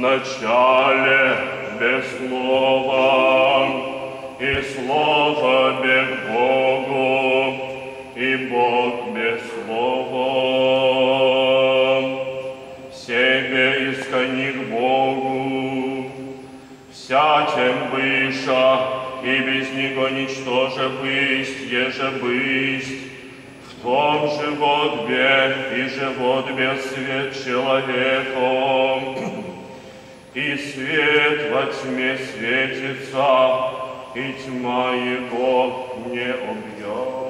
начале без слова, и слово без Богу, и Бог без слова. Себе искони к Богу, всячем выше, и без Него ничтоже бысть, еже бысть. В том живот бе, и живот без свет человеком, и свет во тьме светится, и тьма его не убьет.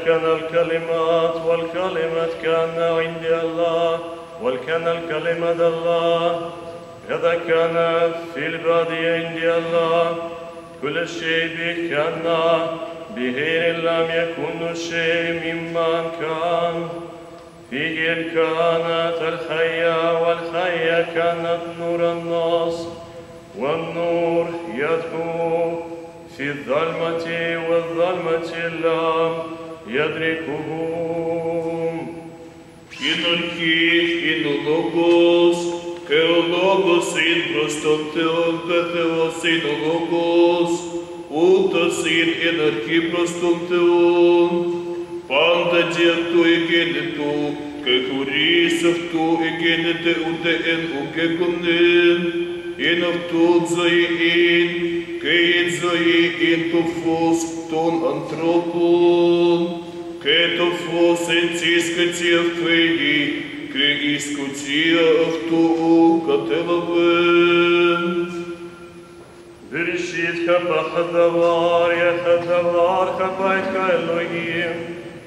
كان الكلمات والكلمة كان عند الله وكان الكلمة الله هذا كان في البادية عند الله كل شيء به كان بغير لم يكن شيء مما كان فيه كانت الحياة والحياة كانت نور الناس والنور يدخل في الظلمة والظلمة لم يدركهم Кинорки, кинологос, кеологос, ин простонтеон, петеос, инологос, утос, ин энарки простонтеон, панда диату егенету, кехурисов ту егенете утеен угегонен, инавтут зоиин, кеин зоиин туфос, тон антропон, Кетофос энцискатиев квеги, квегискутиев туу кателавен. Берешит хапахадавар, яхадавар, хапайха Элогим,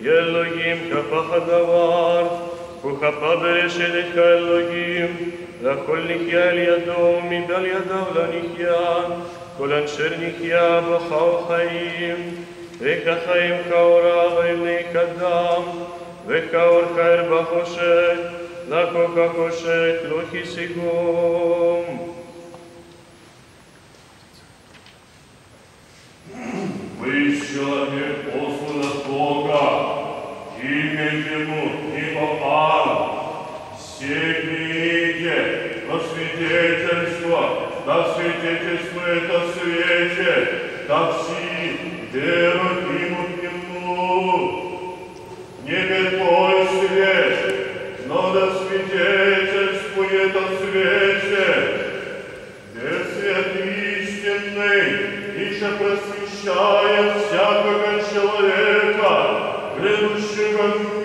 Елогим хапахадавар, ухапа берешит эха Элогим, лахоль нихья эль ядом, мидал ядав ла нихья, кол аншер нихья бахау хаим, איך החיים כאורה ובני קדם, וכאור חיר בחושך, לחוק החושך לא כיסיגום. Вы, человек, послан от Бога, имя Ему не попало. Все книги, на свидетельство это свете, так все веруют Ему к Нему. Не той свет, но да свидетельствует о свете. Где свет истинный, иже просвещает всякого человека, грядущего в